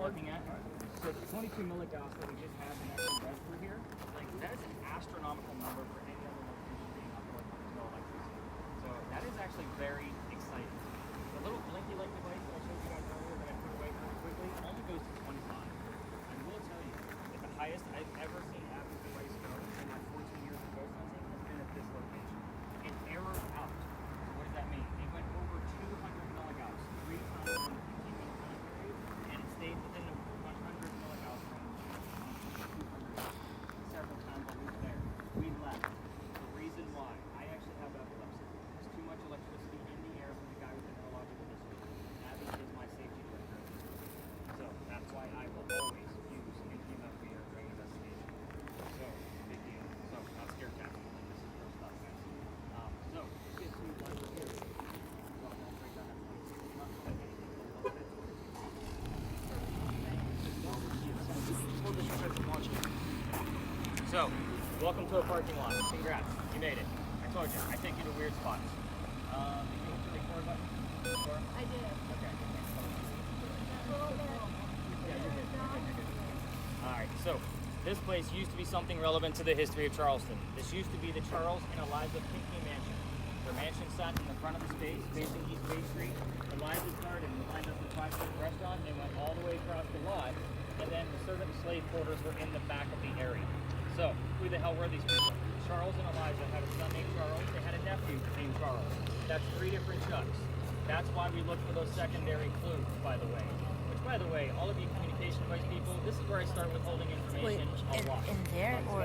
looking at, so the 22 milligauss that we just had in that register here, like that is an astronomical number for any other location being up to no electricity. So that is actually very exciting. The little blinky light device that I showed you guys earlier that I put away very quickly only goes to 25. I will tell you that the highest I've ever seen average device go in my 14 years of ghost hunting has been at this location. It errored out. So what does that mean? It went over 200 milligauss 3 times in the 15-minute time period, and it stayed within the 100 milligauss range on 200 several times while we were there. We left. The reason why, I actually have epilepsy. There's too much electricity in the air from the guy with the neurological disorder. Abby is my safety director. So that's why I will always use an EMF meter during investigation. So, big deal. So, not scare tactical. This is real stuff, guys. So, let's get to why we're here. So, I'm going to break down that point. Not quite anything, a little bit. So, welcome to a parking lot. Congrats, you made it. I told you, I take you to weird spots. Did you hit the record button? I did. Okay. Yeah, you're good. Alright, so this place used to be something relevant to the history of Charleston. This used to be the Charles and Eliza Pinckney Mansion. Their mansion sat in the front of the space, facing East Bay Street. Eliza's garden lined up the 5-foot restaurant and went all the way across the lot. And then the servant and slave quarters were in the back of the area. So, who the hell were these people? Charles and Eliza had a son named Charles. They had a nephew named Charles. That's 3 different Chucks. That's why we look for those secondary clues, by the way. Which, by the way, all of you communication device people, this is where I start withholding information a lot. In there or?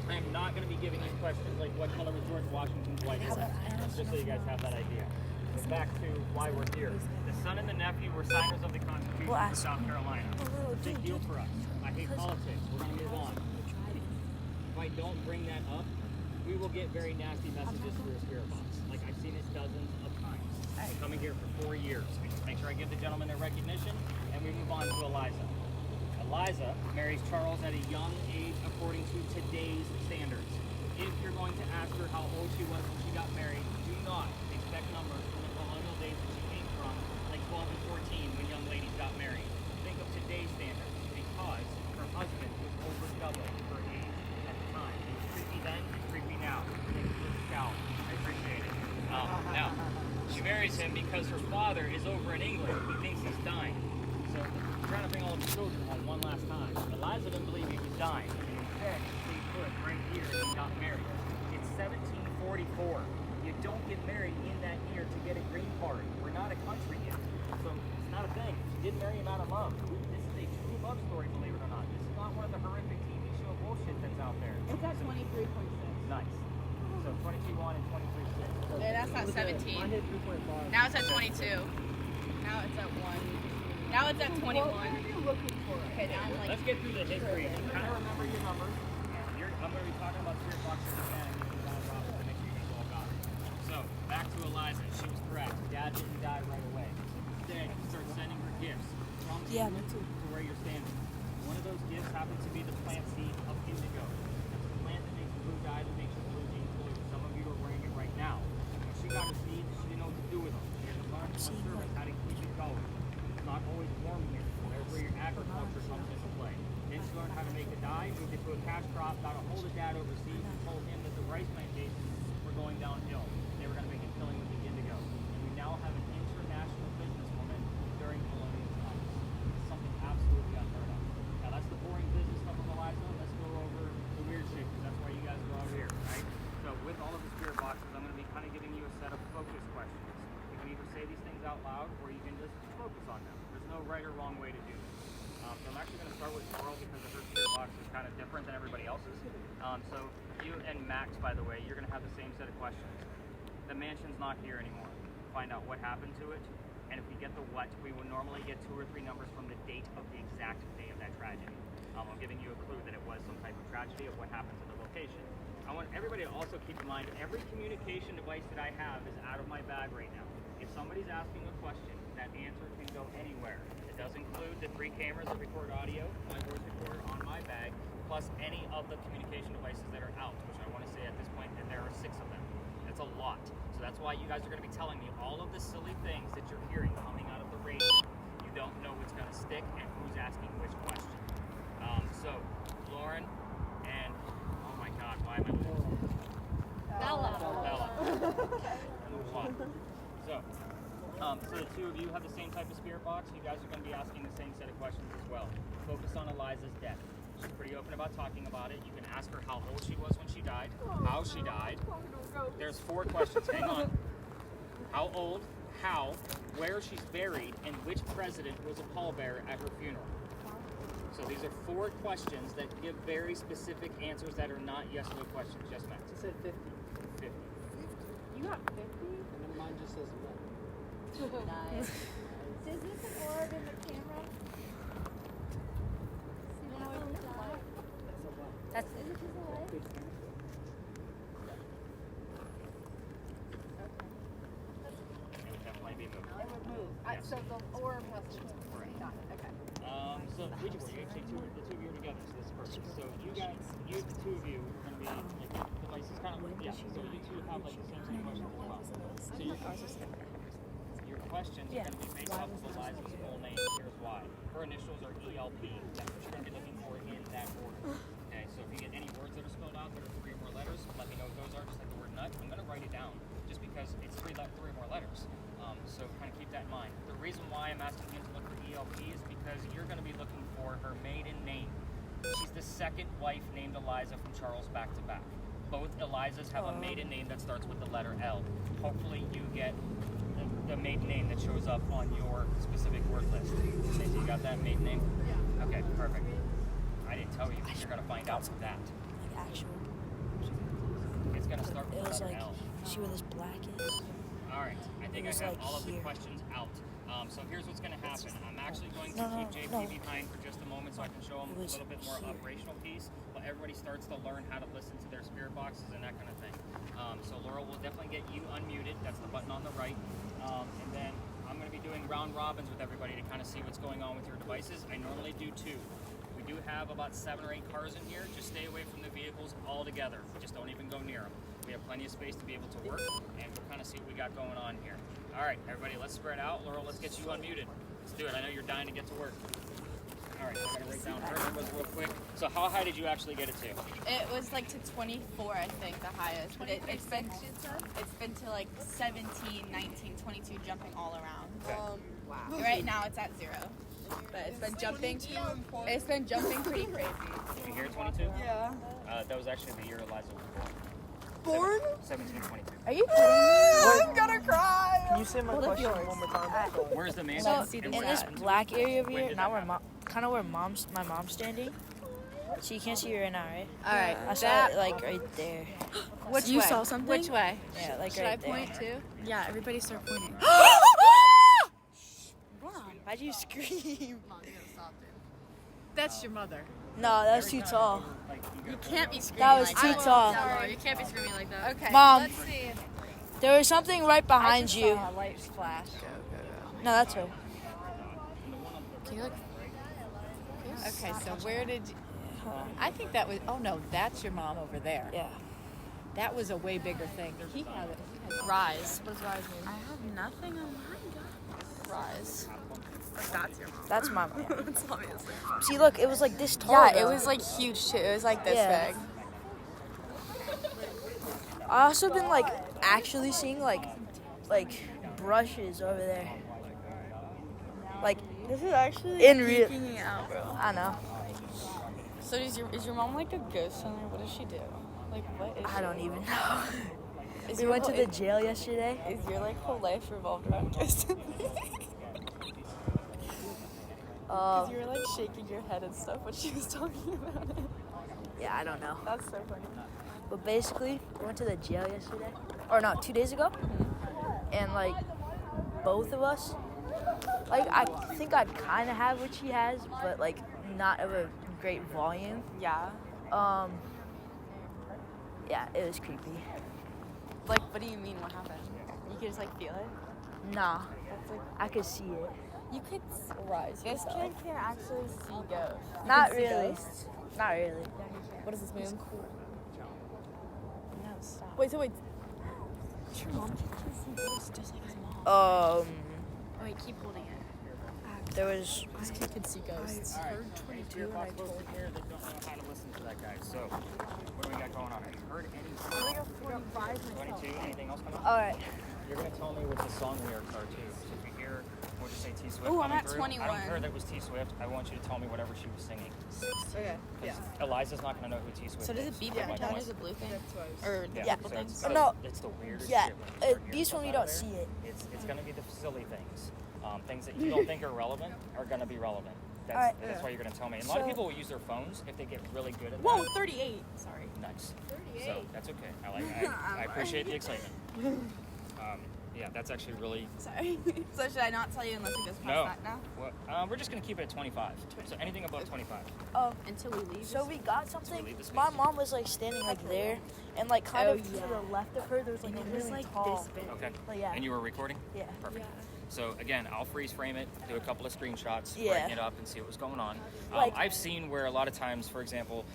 I am not going to be giving you questions like what color was George Washington's White House, just so you guys have that idea. But back to why we're here. The son and the nephew were signers of the Constitution of South Carolina. Big deal for us. I hate politics. We're going to move on. If I don't bring that up, we will get very nasty messages through a spirit box. Like I've seen this dozens of times. I'm coming here for 4 years. Make sure I give the gentleman their recognition, and we move on to Eliza. Eliza marries Charles at a young age according to today's standards. If you're going to ask her how old she was when she got married, do not expect numbers from the colonial days that she came from, like 12 and 14 when young ladies got married. Think of today's standards, because her husband was over double her age at the time. It was creepy then, it's creepy now. Thank you, Scout. I appreciate it. Now, she marries him because her father is over in England. He thinks he's dying. So he's trying to bring all of his children home one last time. Eliza didn't believe he was dying. And instead, he put right here and got married. It's 1744. You don't get married in that year to get a green card. We're not a country yet. So it's not a thing. She did marry him out of love. This is a true love story, believe it or not. This is not one of the horrific TV show bullshit that's out there. It's at 23.6. Nice. So 22.1 and 23.6. So Yeah, that's not 17. Mine hit 3.5. Now it's at 22. Now it's at 1. Now it's at 21. What are you looking for? Okay, now I'm like... Let's get through the history. Kind of remember your numbers. I'm going to be talking about spirit boxes again and getting down Robert to make sure you guys all got it. So, back to Eliza. She was correct. Dad didn't die right away. Instead, he started sending her gifts from England to where you're standing. One of those gifts happens to be the plant seed of indigo. That's the plant that makes blue dye, that makes your blue jeans blue. Some of you are wearing it right now. When she got her seeds, she didn't know what to do with them. She had to learn from her servants how to keep it going. It's not always warm here. There's where your agriculture comes into play. Then she learned how to make a dye, moved it to a cash crop, got a hold of Dad overseas, and told him that the rice plantations were going downhill. They were going to make a killing with the indigo. And we now have an international businesswoman during colonial times. It's something absolutely unheard of. Now that's the boring business stuff of Eliza. Let's go over the weird shit, because that's why you guys are all here, right? So with all of the spirit boxes, I'm going to be kind of giving you a set of focus questions. You can either say these things out loud, or you can just focus on them. There's no right or wrong way to do this. So I'm actually going to start with Laurel because her spirit box is kind of different than everybody else's. So you and Max, by the way, you're going to have the same set of questions. The mansion's not here anymore. Find out what happened to it, and if we get the what, we will normally get 2 or 3 numbers from the date of the exact day of that tragedy. I'm giving you a clue that it was some type of tragedy of what happened to the location. I want everybody to also keep in mind every communication device that I have is out of my bag right now. If somebody's asking a question, that answer can go anywhere. It does include the 3 cameras that record audio, my voice recorder on my bag, plus any of the communication devices that are out, which I want to say at this point that there are 6 of them. That's a lot. So that's why you guys are going to be telling me all of the silly things that you're hearing coming out of the radio. You don't know what's topic and who's asking which question. So Lauren and oh my God, why am I losing? Bella. What? So the two of you have the same type of spirit box. You guys are going to be asking the same set of questions as well. Focus on Eliza's death. She's pretty open about talking about it. You can ask her how old she was when she died, how she died. There's 4 questions. Hang on. How old, how, where she's buried, and which president was a pallbearer at her funeral. So these are 4 questions that give very specific answers that are not yes/no questions. Yes, Matt. She said 50. 50. You got 50? And then mine just says 11. Nice. Is this an orb in the camera? See that one? That's Is it just a light? It would definitely be moved. It would move. Yes. So the orb has to move. Got it. Okay. So which one? You actually the two of you are together, so this is perfect. So you guys, the two of you are going to be like devices kind of yeah. So you two have like the same questions as well. So your questions are going to be based off of Eliza's full name. Here's why. Her initials are ELP. That's what you're going to be looking for in that order. Okay. So if you get any words that are spelled out that are 3 or more letters, let me know what those are. Just like the word nut, I'm going to write it down just because it's 3 or more letters. So kind of keep that in mind. The reason why I'm asking you to look for ELP is because you're going to be looking for her maiden name. She's the second wife named Eliza from Charles back to back. Both Elizas have a maiden name that starts with the letter L. Hopefully you get the maiden name that shows up on your specific word list. Stacey, you got that maiden name? Yeah. Okay, perfect. I didn't tell you, but you're going to find out from that. Like actual. It's going to start with It the was letter like, L. see where this black is? Alright, I think I was have like all of the here. questions out. So here's what's going to happen. I'm actually going to No, keep JP no. behind for just a moment so I can show him It a was little bit more here. operational piece, while everybody starts to learn how to listen to their spirit boxes and that kind of thing. So Laurel will definitely get you unmuted. That's the button on the right. And then I'm going to be doing round robins with everybody to kind of see what's going on with your devices. I normally do 2. We do have about 7 or 8 cars in here. Just stay away from the vehicles altogether. Just don't even go near them. We have plenty of space to be able to work, and we'll kind of see what we got going on here. All right, everybody, let's spread out. Laurel, let's get you unmuted. Let's do it. I know you're dying to get to work. All right, I'm going to write down her numbers real quick. So how high did you actually get it to? It was like to 24, I think, the highest. But it's been to like 17, 19, 22, jumping all around. Okay. Wow. Right now it's at 0. But it's been jumping. It's been jumping pretty crazy. Did you hear 22? Yeah. That was actually the year Eliza was born. Born? 1722. Are you kidding me? I'm gonna cry. Can you say my question one more time? Where's the man? So see in the this chat. black area over When here, did not that where happen? kind of where my mom's standing. So you can't see her right now, right? All right. I saw it like right there. Which You way? saw something? Which way? Yeah, like Should right I point there. too? Yeah, everybody start pointing. Mom, why'd you scream? That's your mother. No, that was too tall. You can't be screaming That was like too that. tall. Sorry, you can't be screaming like that. Okay. Mom. Let's see. There was something right behind I you. just saw a light flash. No, that's her. Can you look? Okay, so where did you... I think that was... Oh, no, that's your mom over there. Yeah. That was a way bigger thing. He had it. Rise. What does rise mean? I have nothing on mine. Rise. That's your mom. That's my mom. It's obviously. See, look, it was like this tall. Yeah, it though. was like huge too. It was like this Yeah. big. I also been like actually seeing like brushes over there. Like This is actually in real. freaking me out, bro. I know. So is your mom like a ghost hunter? What does she do? Like what is I don't even know. Is We your went to whole- the jail yesterday. Is your like whole life revolved around ghost hunting? Because you were like shaking your head and stuff when she was talking about it. Yeah, I don't know. That's so funny. But basically, we went to the jail yesterday. Or no, 2 days ago. And like both of us, like I think I'd kind of have what she has, but like not of a great volume. Yeah. Yeah, it was creepy. Like what do you mean? What happened? You could just like feel it. Nah, That's like I could see it. you could rise. This kid can actually see ghosts. You Not can see really. ghosts? Not really. What does this mean? Cool. No, stop. Wait, so wait. Your mom can see ghosts just like his mom. Oh, wait, keep holding it. there was. This kid can see ghosts. All right. Any Spirit Box folks in here that don't know how to listen to that guy. So, what do we got going on? Have you heard any? 22. Anything else coming up? All right. You're gonna tell me what the song lyrics are too. So if you hear, we'll just say T Swift. Ooh, I'm coming at through. 21. I don't care that it was T Swift. I want you to tell me whatever she was singing. Okay. Yeah. Eliza's not gonna know who T Swift is. So does it beep every time there's a blue thing? Or the Yeah. purple So things? it's, No. it's the weirdest Yeah, shit when you start it hearing beeps stuff when you out don't there. see it. It's gonna be the silly things. Things that you don't think are relevant are gonna be relevant. That's, Alright. that's why you're gonna tell me. And a lot of So- people will use their phones if they get really good at Whoa, that. 38. Sorry. Nice. So that's okay. I appreciate the excitement. Yeah, that's actually really. Sorry. So should I not tell you unless you just pass No. that now? Well, we're just gonna keep it at 25. So anything above 25. Until we leave. So we got something. leave the space. My mom was like standing like there, and like kind Oh, of to yeah. the left of her, there was like a really tall. Okay. Like, yeah. And you were recording? Yeah. Perfect. So again, I'll freeze frame it, do a couple of screenshots, Yeah. brighten it up, and see what was going on. Like- I've seen where a lot of times, for example,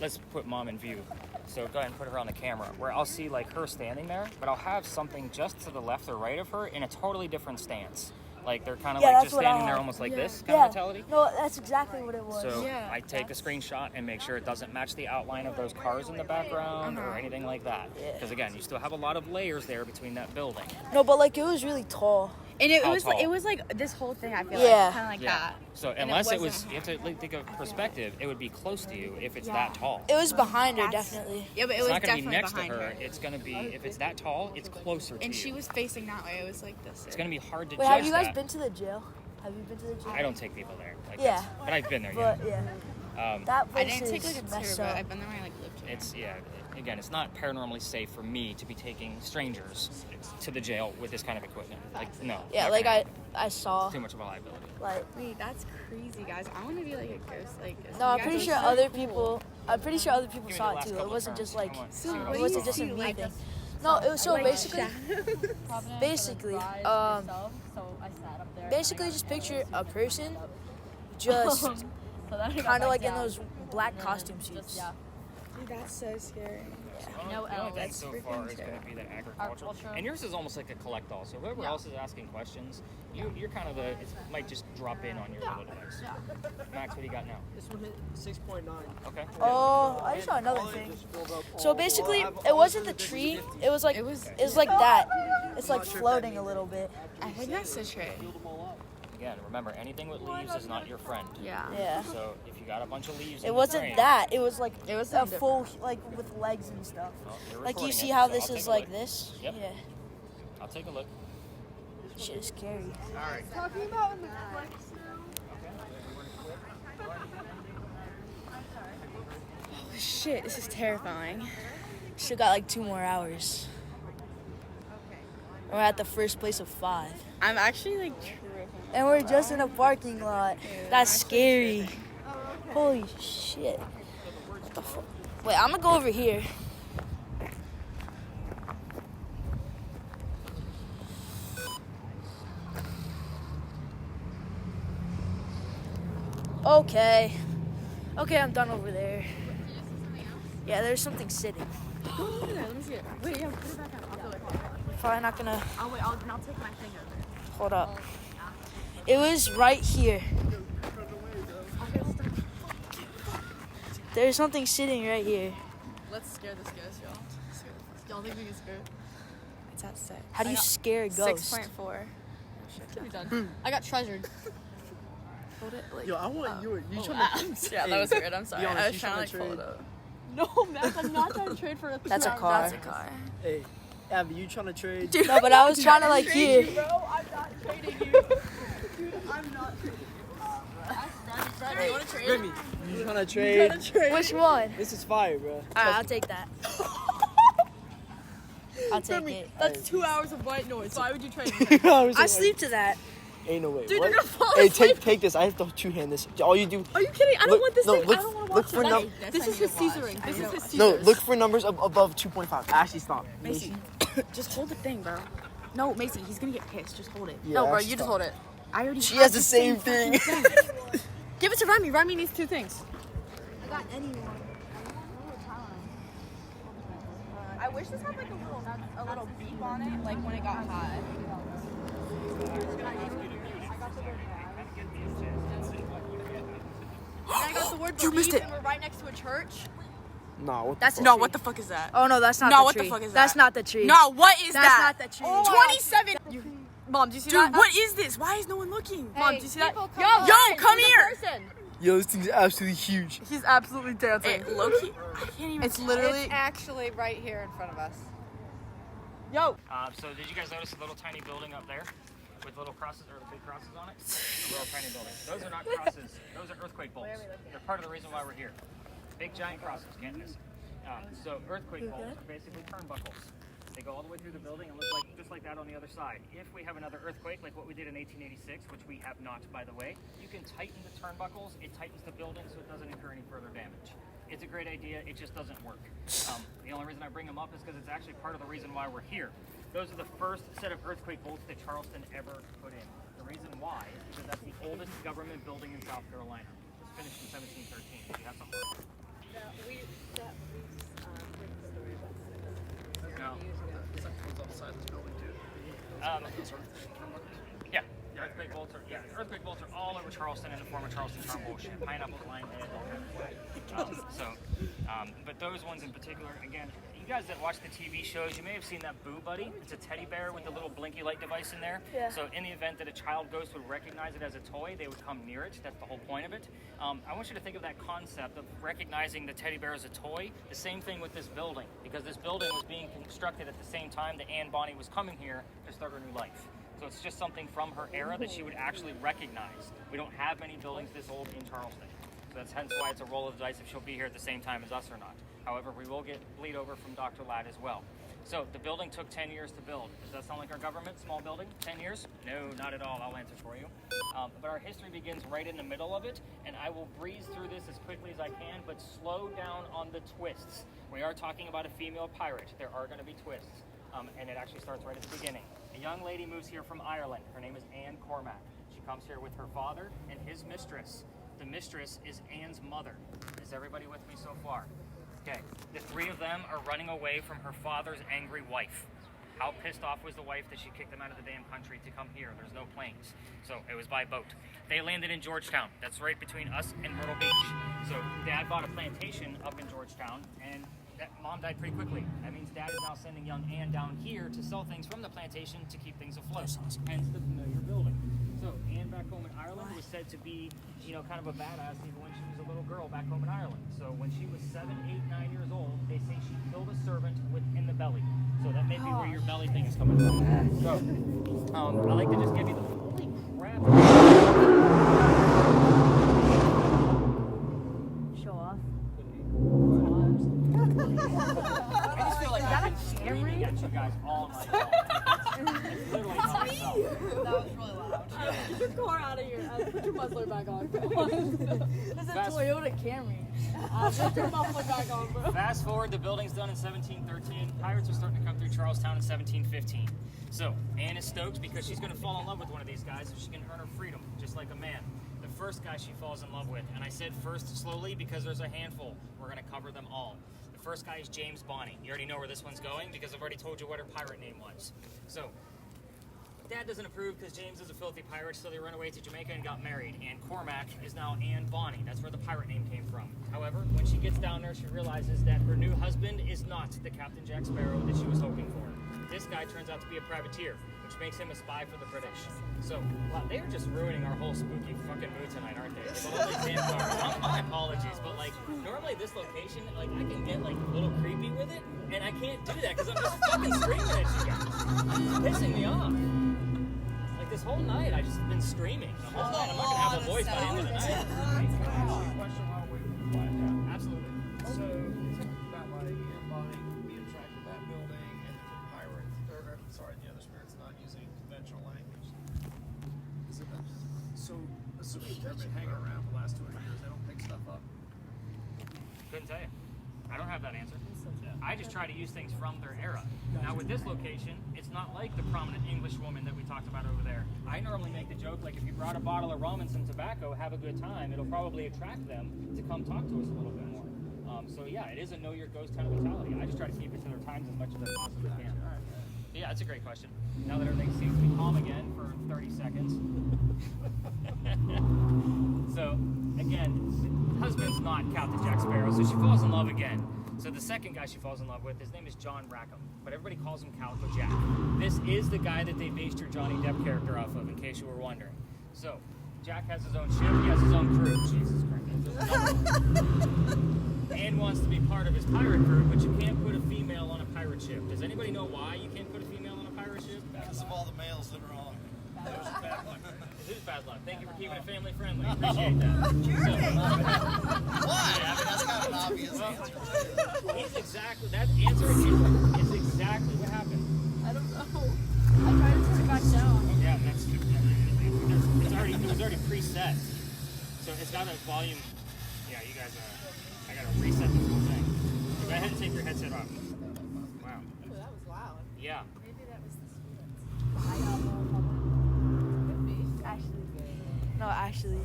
let's put mom in view. So go ahead and put her on the camera, where I'll see like her standing there, but I'll have something just to the left or right of her in a totally different stance. Like they're kind of Yeah, like that's just what I standing there have. almost like this kind Yeah. of mentality. No, that's exactly what it was. So Yeah, I take a screenshot and make sure it doesn't match the outline of those cars in the background or anything like that. Yeah. Because again, you still have a lot of layers there between that building. No, but like it was really tall. And it How was tall? it was like this whole thing. I feel Yeah. like kind of like that. So And it unless it was, wasn't you have to like, think of perspective, it would be close to you if it's that tall. It was behind her, That's- definitely. Yeah, but it It's was not going to definitely be next to behind her. her. It's going to be, if it's that tall, it's closer to And you. she was facing that way. It was like this. It's going to be hard to Wait, judge have you guys that. been to the jail? Have you been to the jail? I don't take people there. Like Yeah. that's- But I've been there, But yeah. yeah, that I place didn't take like is a tour, messed but up. I've been there when I like lived here. It's, yeah, again, it's not paranormally safe for me to be taking strangers to the jail with this kind of equipment. Like, no. Yeah, not like gonna I saw happen. Too much of a liability. like. Wait, that's crazy, guys. I want to be like a ghost. Like No, I'm you pretty guys sure are so other cool. people. I'm pretty sure other people Give me the saw it last too. It couple wasn't turns. just like. I want to So see what It else wasn't is just a going on. me thing. No, it was so Like basically. that. Basically, just picture a person, just kind of like in those black costume suits. Dude, that's so scary. The only thing so far is going to be that agricultural. And yours is almost like a collect all. So whoever else is asking questions, you're kind of the, it might just drop in on your little device. Max, what do you got now? This one hit 6.9. Okay. Oh, I just saw another thing. So basically, it wasn't the tree. It was like It was- like that. It's like floating a little bit. I think that's the trick. Again, remember, anything with leaves is not your friend. Yeah. Yeah. So if you got a bunch of leaves, in It the wasn't frame, that. It was like It was a something full like with legs and stuff. well, you're Like you recording see it, how so this I'll is take a like look. this? Yep. Yeah. I'll take a look. Shit is scary. All right. Shit, this is terrifying. Still got like 2 more hours. We're at the first place of 5. I'm actually like tripping. And we're just in a parking lot. That's scary. Holy shit. What the fuck? Wait, I'm gonna go over here. Okay. Okay, I'm done over there. Yeah, there's something sitting. Let me see it. Wait, yeah, put it back on. I'll go with it. Probably not gonna. I'll wait. I'll take my thing over. Hold up. It was right here. There's something sitting right here. Let's scare this ghost, y'all. Y'all think we can scare it? It's at 6. How do you scare a ghost? 6.4. Should be done. I got treasured. Hold it like. Yo, I want you trying to. Yeah, that was weird. I'm sorry. Be honest, I you was trying to trying like to pull it trade? up. No, Max, I'm not trying to trade for a That's a car. That's a car. Hey, Abby, you trying to trade? No, but I was trying to like hear. Bro, I'm not trading you. Dude, I'm not trading you. Brad, you want to trade? Remy, you trying to trade? Which one? This is fire, bro. Alright, I'll take that. I'll take it. That's 2 hours of white noise. Why would you trade me? I sleep to that. Ain't no way. Dude, what? you're gonna fall Hey, asleep. take this. I have to two-hand this. All you do. Are you kidding? I don't Look- want this no, thing. look- I don't want to look watch for it. num- This is his Caesaring. This is his Caesars. No, look for numbers above 2.5. Actually, stop. Macy, just hold the thing, bro. No, Macy, he's gonna get pissed. Just hold it. Yeah, No, bro, actually, you just stop. hold it. I already. She have has the same thing. fucking thing. Give it to Remy. Remy needs 2 things. I got anyone. I wish this had like a little beep on it, like when it got hot. word You missed believe it. and we're right next to a church? Nah, what the That's fuck? No, what the fuck is that? Oh no, that's not No, the what tree. the fuck is That's that? not the tree. No, what is That's that? not the tree. 27. Mom, do you see Dude, that? what is this? Why is no one looking? Mom, do you see that? people Yo, come Yo, on. come here. Yo, this thing's absolutely huge. he's absolutely dancing. Hey, Loki. I can't even. It's literally. It's actually right here in front of us. Yo. So did you guys notice a little tiny building up there with little crosses or big crosses on it? A little tiny building. Those are not crosses. Those are earthquake bolts. They're part of the reason why we're here. Big giant crosses, can't miss them. So earthquake bolts are basically turnbuckles. They go all the way through the building and look like just like that on the other side. If we have another earthquake, like what we did in 1886, which we have not, by the way, you can tighten the turnbuckles. It tightens the building so it doesn't incur any further damage. It's a great idea. It just doesn't work. The only reason I bring them up is because it's actually part of the reason why we're here. Those are the first set of earthquake bolts that Charleston ever put in. The reason why is because that's the oldest government building in South Carolina. It was finished in 1713. Do you have something? No. Yeah, the earthquake bolts are earthquake bolts are all over Charleston in the form of Charleston Turnbull, pineapples, lime head, all kinds of stuff. But those ones in particular, again, you guys that watch the TV shows, you may have seen that Boo Buddy. It's a teddy bear with a little blinky light device in there. Yeah. So in the event that a child ghost would recognize it as a toy, they would come near it. That's the whole point of it. I want you to think of that concept of recognizing the teddy bear as a toy. The same thing with this building, because this building was being constructed at the same time that Anne Bonny was coming here to start her new life. So it's just something from her era that she would actually recognize. We don't have many buildings this old in Charleston. So that's hence why it's a roll of the dice if she'll be here at the same time as us or not. However, we will get bleed over from Dr. Ladd as well. So the building took 10 years to build. Does that sound like our government? Small building? 10 years? No, not at all. I'll answer for you. But our history begins right in the middle of it, and I will breeze through this as quickly as I can, but slow down on the twists. We are talking about a female pirate. There are going to be twists, and it actually starts right at the beginning. A young lady moves here from Ireland. Her name is Anne Cormac. She comes here with her father and his mistress. The mistress is Anne's mother. Is everybody with me so far? Okay, the three of them are running away from her father's angry wife. How pissed off was the wife that she kicked them out of the damn country to come here? There's no planes. So it was by boat. They landed in Georgetown. That's right between us and Myrtle Beach. So Dad bought a plantation up in Georgetown, and Mom died pretty quickly. That means Dad is now sending young Anne down here to sell things from the plantation to keep things afloat. Hence the familiar building. So Anne back home in Ireland was said to be, kind of a badass even when she was a little girl back home in Ireland. So when she was 7, 8, 9 years old, they say she killed a servant within the belly. So that may be where your belly thing is coming from. So I like to just give you the holy crap. Show off. I just feel like I've been screaming at you guys all night long. It's literally not myself. That was really loud. Get your car out of here. Put your muffler back on. This is a Toyota Camry. Put your muffler back on, bro. Fast forward, the building's done in 1713. Pirates are starting to come through Charlestown in 1715. So Anne is stoked because she's going to fall in love with one of these guys so she can earn her freedom, just like a man. The first guy she falls in love with, and I said first slowly because there's a handful. We're going to cover them all. The first guy is James Bonny. You already know where this one's going because I've already told you what her pirate name was. So Dad doesn't approve because James is a filthy pirate, so they run away to Jamaica and got married. And Cormac is now Anne Bonny. That's where the pirate name came from. However, when she gets down there, she realizes that her new husband is not the Captain Jack Sparrow that she was hoping for. This guy turns out to be a privateer, which makes him a spy for the British. So, wow, they are just ruining our whole spooky fucking mood tonight, aren't they? They've all these damn cars. My apologies, but normally this location, I can get a little creepy with it, and I can't do that because I'm just fucking screaming at you guys. It's pissing me off. This whole night, I've just been screaming. The whole night, I'm not gonna have a voice by the end of the night. Question while we quiet down. Absolutely. So, it's about Anne Bonny being attracted to that building and the pirate, the other spirits not using conventional language. Is it that? So, assuming they've been hanging around the last 200 years, they don't pick stuff up. Couldn't tell you. I don't have that answer. I just try to use things from their era. Now with this location, it's not like the prominent English woman that we talked about over there. I normally make the joke, if you brought a bottle of rum and some tobacco, have a good time, it'll probably attract them to come talk to us a little bit more. So yeah, it is a know your ghost kind of mentality. I just try to keep it to their times as much as I possibly can. Yeah, that's a great question. Now that everything seems to be calm again for 30 seconds. So, again, husband's not Captain Jack Sparrow, so she falls in love again. So the second guy she falls in love with, his name is John Rackham, but everybody calls him Calico Jack. This is the guy that they based your Johnny Depp character off of, in case you were wondering. So, Jack has his own ship, he has his own crew. Jesus Christ. And wants to be part of his pirate crew, but you can't put a female on a pirate ship. Does anybody know why you can't put a female on a pirate ship? Because of all the males that are on. There's a bad luck. It is bad luck. Thank you for keeping it family friendly. Appreciate that. Why? I mean, that's kind of an obvious answer. He's exactly, that answer is exactly what happened. I don't know. I tried to turn it back down. Yeah, that's it was already preset. So it's got a volume. Yeah, you guys, I gotta reset this whole thing. So go ahead and take your headset off. Wow. Ooh, that was loud. Yeah. Maybe that was the Actually,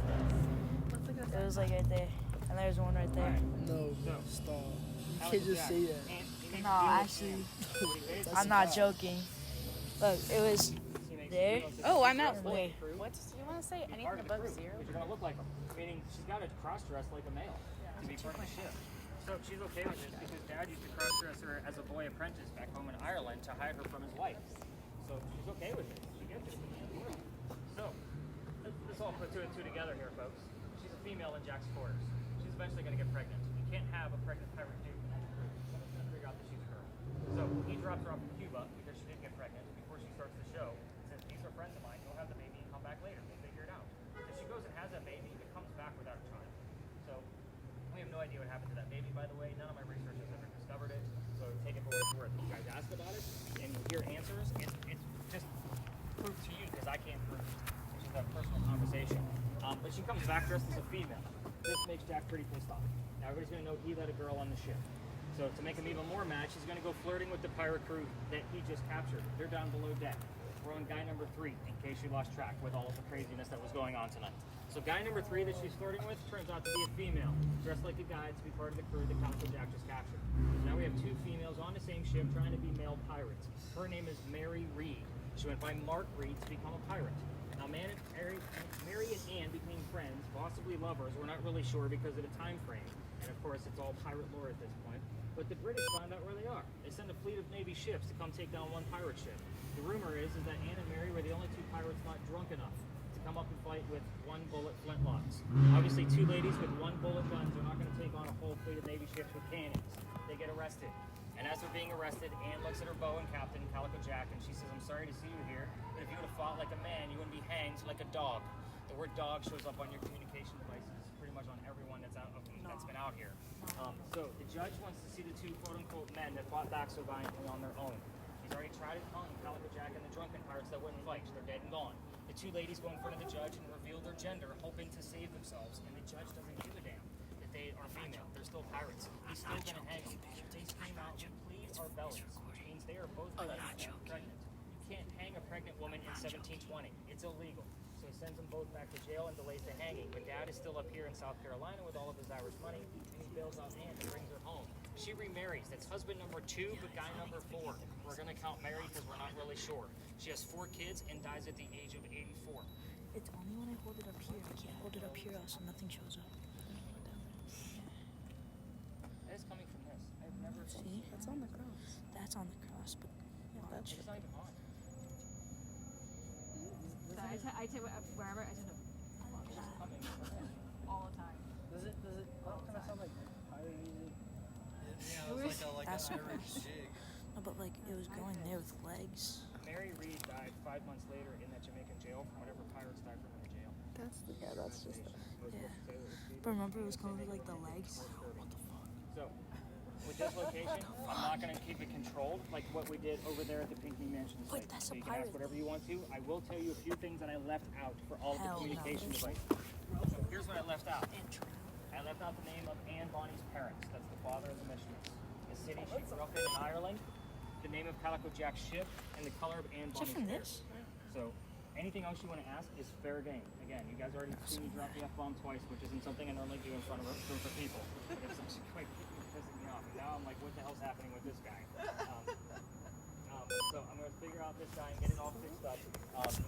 it was like right there, and there's one right there. No, So, stop. You Alex can't just Jack, say that. and No, actually, I'm not joking. Look, it was there. Oh, I'm out. Wait. What do you want to say? Be Anything part of the above crew, 0? because you're gonna look like him. Meaning she's got to cross-dress like a male to be part of the ship. So she's okay with this because Dad used to cross-dress her as a boy apprentice back home in Ireland to hide her from his wife. So she's okay with it. She gets it. So let's all put two and two together here, folks. She's a female in Jack's quarters. She's eventually gonna get pregnant. You can't have a pregnant pirate dude. Someone's gonna figure out that she's a girl. So he drops her off in Cuba because she didn't get pregnant before she starts the show. Says, these are friends of mine. Go have the baby and come back later. We'll figure it out. If she goes and has that baby, it comes back without a child. So we have no idea what happened to that baby, by the way. None of my research has ever discovered it. So take it for what it's worth. If you guys ask about it and you hear answers, it's just proof to you because I can't prove it. It's just a personal conversation. But she comes back dressed as a female. This makes Jack pretty pissed off. Now everybody's going to know he let a girl on the ship. So to make him even more mad, she's going to go flirting with the pirate crew that he just captured. They're down below deck. We're on guy number 3, in case you lost track with all of the craziness that was going on tonight. So guy number 3 that she's flirting with turns out to be a female, dressed like a guy to be part of the crew that Calico Jack just captured. So now we have 2 females on the same ship trying to be male pirates. Her name is Mary Reed. She went by Mark Reed to become a pirate. Now Mary and Anne became friends, possibly lovers. We're not really sure because of the time frame. And of course, it's all pirate lore at this point. But the British found out where they are. They send a fleet of Navy ships to come take down one pirate ship. The rumor is that Anne and Mary were the only 2 pirates not drunk enough to come up and fight with 1 bullet flintlocks. Obviously, 2 ladies with 1 bullet guns are not going to take on a whole fleet of Navy ships with cannons. They get arrested. And as they're being arrested, Anne looks at her bow and captain, Calico Jack, and she says, I'm sorry to see you here, but if you would have fought like a man, you wouldn't be hanged like a dog. The word dog shows up on your communication devices pretty much on everyone that's been out here. So the judge wants to see the 2 quote-unquote men that fought back so valiantly on their own. He's already tried to hung Calico Jack and the drunken pirates that wouldn't fight. They're dead and gone. The 2 ladies go in front of the judge and reveal their gender, hoping to save themselves, and the judge doesn't give a damn that they are female. They're still pirates. He's still going to hang them. They scream out, we plead our bellies, which means they are both ladies and pregnant. You can't hang a pregnant woman in 1720. It's illegal. So he sends them both back to jail and delays the hanging. But Dad is still up here in South Carolina with all of his Irish money, and he bails out Anne and brings her home. She remarries. That's husband number 2, but guy number 4. We're going to count married because we're not really sure. She has 4 kids and dies at the age of 84. It's only when I hold it up here. I can't hold it up here so nothing shows up. That is coming from this. I've never See? That's on the cross. That's on the cross, but It's not even on. I take wherever I just know. It's just coming from this. All the time. Does it kind of sound like pirate music? Yeah, it's like That's a so Irish gross. jig. no, but like it was going there with legs. Mary Reed died 5 months later in that Jamaican jail from whatever pirates died from in the jail. That's just. But remember it was going with like the legs. What the fuck? So, with this location, I'm not going to keep it controlled like what we did over there at the Pinky Mansion Wait, site. that's So a you can ask pirate. whatever you want to. I will tell you a few things that I left out for all of the Hell no. communication devices. So here's what I left out. I left out the name of Anne Bonny's parents. That's the father of the mistress. The city she grew up in Ireland, the name of Calico Jack's ship, and the color of Anne Is it Bonny's from hair. this? So anything else you want to ask is fair game. Again, you guys already seen me drop the F-bomb twice, which isn't something I normally do in front of a group of people. It's actually quite pissing me off. And now I'm like, what the hell's happening with this guy? So I'm going to figure out this guy and get it all fixed up. You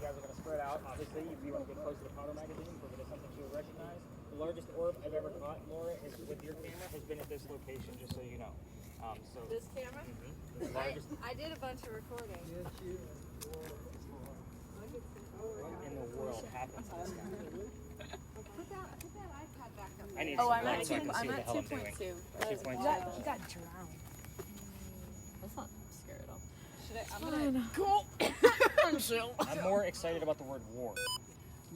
guys are going to spread out. Obviously, if you want to get close to the powder magazine, because it is something you'll recognize. The largest orb I've ever caught, Laura, is with your camera, has been at this location, just so you know. So This camera? the largest I did a bunch of recording. in the world happens to this guy. Put that iPad back up. I need Oh, some I'm light at so I two. can see I'm what the at hell I'm doing. 2.2. 2.2. He got drowned. That's not scary at all. Should I? I'm gonna. I'm more excited about the word war.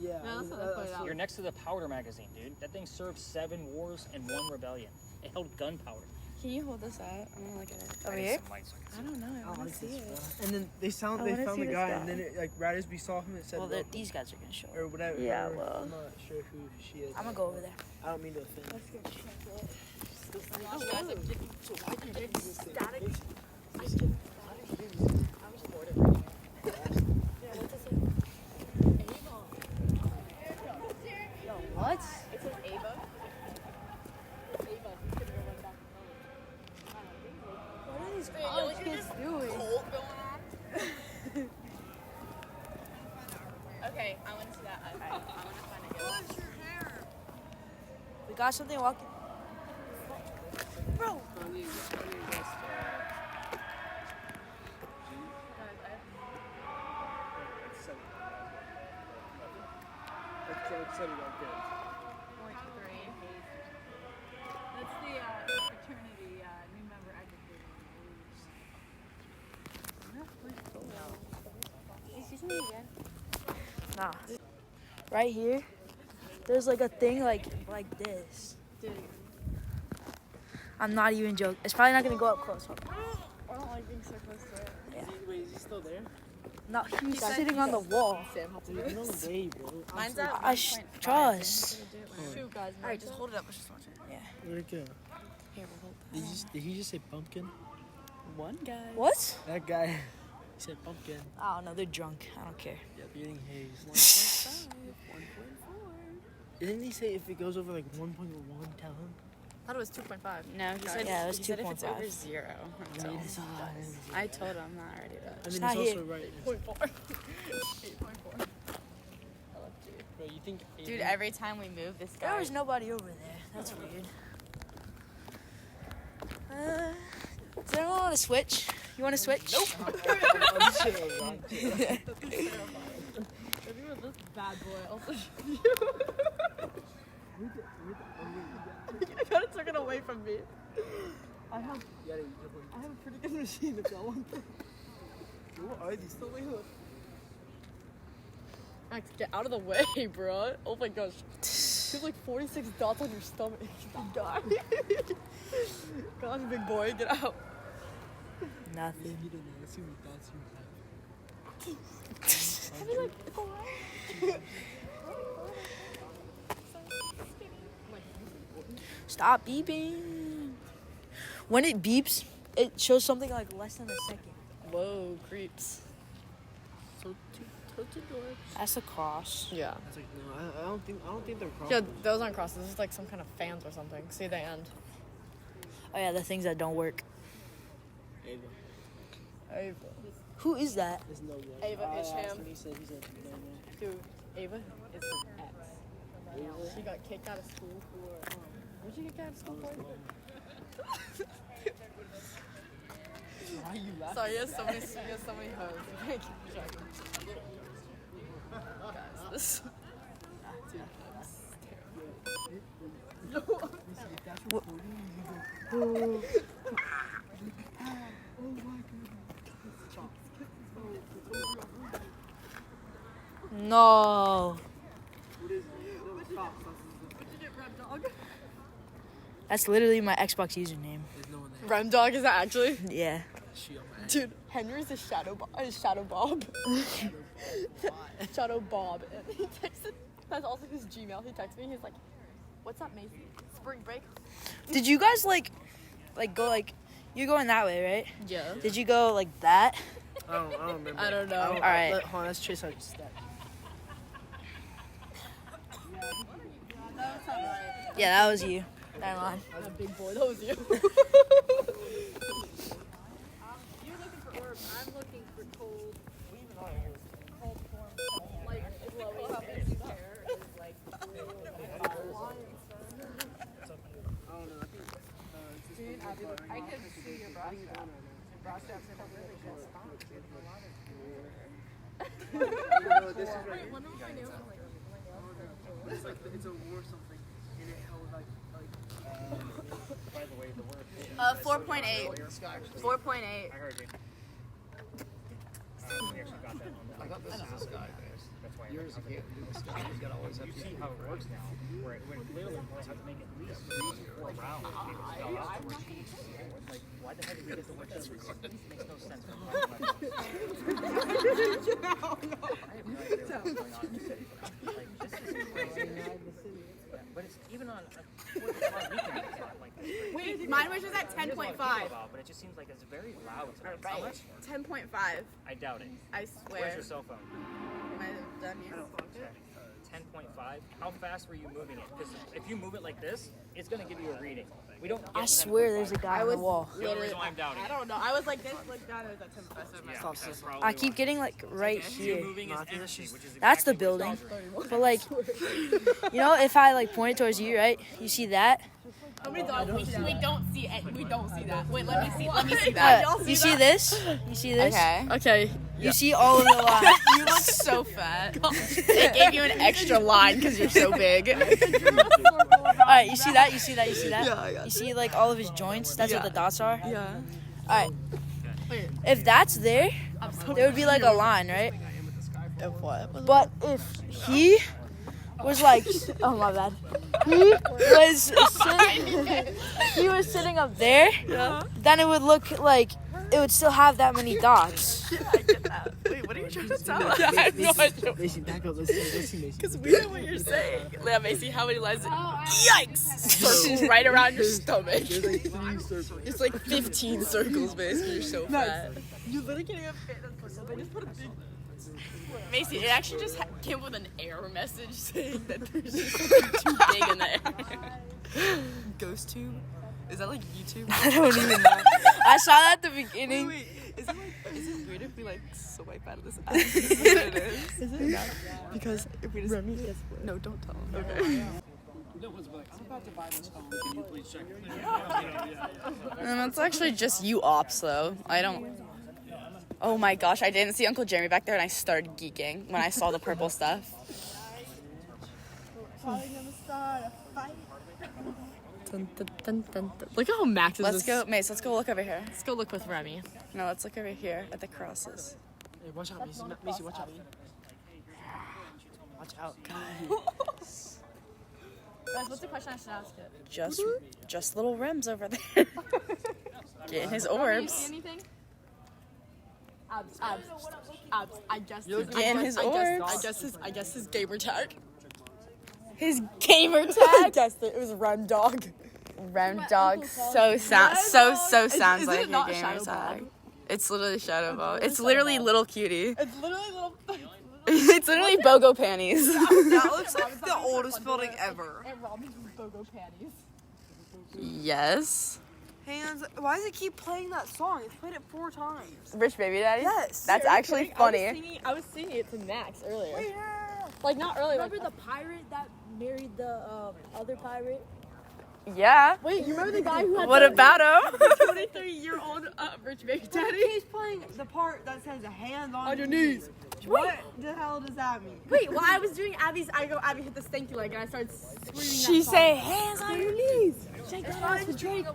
Yeah. No, that's what I put it out. You're next to the powder magazine, dude. That thing served 7 wars and 1 rebellion. It held gunpowder. Can you hold this out? I want to look at it. I need some light so I can see I don't know. I want to see it. And then they found wanna the see this guy, guy. and then it, like right as we saw him, it said Well, welcome, these guys are gonna show or up. whatever. Yeah, or- well. I'm not sure who she is. I'm gonna go over there. I don't mean to offend. What? It says Ava. What are these college kids doing? Okay, I want to see that iPad. I want to find a good one. We got something walking. Bro. That's the fraternity new member educated. Excuse me again. Nah. Right here, there's like a thing like this. Dude, I'm not even joking. It's probably not gonna go up close. I don't like being so close to it. Wait, is he still there? No, he's sitting on the wall. There's no way, bro. Mine's at I trust. Shoot, guys. All right, just hold it up. Let's just watch it. Where'd it go? Here, we'll hold Did he just say pumpkin? one guy. What? That guy. He said pumpkin. I don't know. They're drunk. I don't care. Yeah, eating haze. 1.4. Didn't he say if it goes over like 1.1, tell him? I thought it was 2.5. No, he said, Yeah, it was he said if it's 2.5. over 0. I mean, it's a lot. I told him not already to. I mean, not it's here. also right. 8.4. Bro, you think Dude, every time we move, this guy. There was nobody over there. That's weird. Does anyone want to switch? You want to switch? Nope. If you were this bad boy, I'll show you. I kind of took it away from me. I have a pretty good machine if y'all want them. What are these? Max, get out of the way, bro. Oh my gosh. You have like 46 dots on your stomach. You die. Gosh, big boy, get out. Nothing. You don't know. Let's see what thoughts you have. I mean, like, it's alright. Stop beeping. When it beeps, it shows something like less than a second. Whoa, creeps. So tilted doors. That's a cross. Yeah. That's like no, I don't think they're cross. Yeah, those aren't crosses. This is like some kind of fans or something. See the end. Oh yeah, the things that don't work. Ava. Ava. Who is that? There's no way. Ava I asked Isham. him, he said no way. Dude, Ava is his ex. She got kicked out of school for. What'd she get kicked out of school for? Why are you laughing? Sorry, he has so many hoes. Thank you. Guys, this. Dude, that's terrible. No. What'd you get, Red Dog? That's literally my Xbox username. There's no one there. Rem Dog, is that actually? Yeah. She on my Dude, Henry's a Shadow Bob. Shadow Bob. And he texted, that's also his Gmail. He texted me, he's like, what's up, Macy? Spring break? Did you guys like go like, you're going that way, right? Yeah. Did you go like that? I don't remember. I don't know. All right. Hold on, let's trace out your steps. Yeah, that was you. Never mind. That big boy, that was you. You're looking for orbs. I'm looking for cold. Cold form. Like, it's low. His hair is like blue and I can see your bra strap. Your bra strap's in a really good spot. Wait, when am I new? It's like it's a war something, and it held like. By the way, the word. 4.8. 4.8. I heard you. We actually got that on the. I thought this is the sky base. That's why. Yours, you can't do the sky. You gotta always have You see how it works now, where it literally only have to make at least 4 rounds to spell out the word cheese. Like, why the heck did we get the word cheese? It makes no sense. I have no idea what's going on in the city. Like, this is crazy. But it's even on a 4th of July weekend, it's not like this. Wait, mine was just at 10.5. But it just seems like it's very loud. How much? 10.5. I doubt it. I Where's swear. your cell phone? Might have done you. 10.5. How fast were you moving it? Because if you move it like this, it's gonna give you a reading. We don't. I swear there's a guy on the wall. The only reason why I'm doubting. I don't know. I was like this, looked down, it was at 10.5. Yeah, that's probably I keep getting like right you here. moving is empty, which is That's the exactly what building. it's called. But like, you know, if I like point it towards you, right? You see that? How many dogs we don't see it. We don't see that. Wait, let me see. Let me see that. You see this? You see this? Okay. Okay. You see all of the lines. You look so fat. They gave you an extra line because you're so big. Alright, you see that? You see that? You see that? Yeah, I got You see like all of his joints? That's what the dots are? Yeah. Alright. If that's there, there would be like a line, right? If what? But if he was like, oh my bad. He was sitting up there, then it would look like it would still have that many dots. Wait, what are you trying to tell us? I have no idea. Macy, back up. Let's see Macy. Because we know what you're saying. Yeah, Macy, how many lines? Yikes! Circles right around your stomach. There's like 3 circles. It's like 15 circles, basically. You're so fat. You literally can't even fit this person. They just put a big. Macy, it actually just came with an error message saying that there's just something too big in the air. Ghost tube? Is that like YouTube? I don't even know. I saw that at the beginning. Wait, is it weird if we like swipe out of this app? Is this what it is? Is it? Because if we just no, don't tell them. Okay. I'm about to buy this phone. Can you please check it? That's actually just you ops though. I don't. Oh my gosh, I didn't see Uncle Jeremy back there and I started geeking when I saw the purple stuff. Dun, dun, dun, dun, dun. Look at how Max is. Let's go, Mace, let's go look over here. Let's go look with Remy. No, let's look over here at the crosses. Hey, watch out, Macy. Macy, watch out. Watch out. Guys, what's the question I should ask it? Just little rims over there. Getting his orbs. Anything? Abs. I guess I guess his gamer tag. His gamer tag. I guessed it. It was Rem Dog. Rem Dog so sounds like it a not gamer Shadow tag. Ball? It's literally Shadow Ball. It's literally little cutie. It's literally little. It's literally BOGO panties. That looks like the oldest building ever. And Robin's BOGO panties. Yes. Hands. Why does it keep playing that song? It's played it 4 times. Rich Baby Daddy? Yes. That's actually funny. I was singing it to Max earlier. Wait, Like not earlier. Remember the pirate that married the other pirate? Yeah. Wait, you remember the guy who had What about him? 23-year-old Rich Baby Daddy? Daddy? He's playing the part that says hands on your knees. What the hell does that mean? Wait, while I was doing Abby's, Abby hit the stanky leg and I started screaming. She say hands on your knees. Shake that ass for Drake.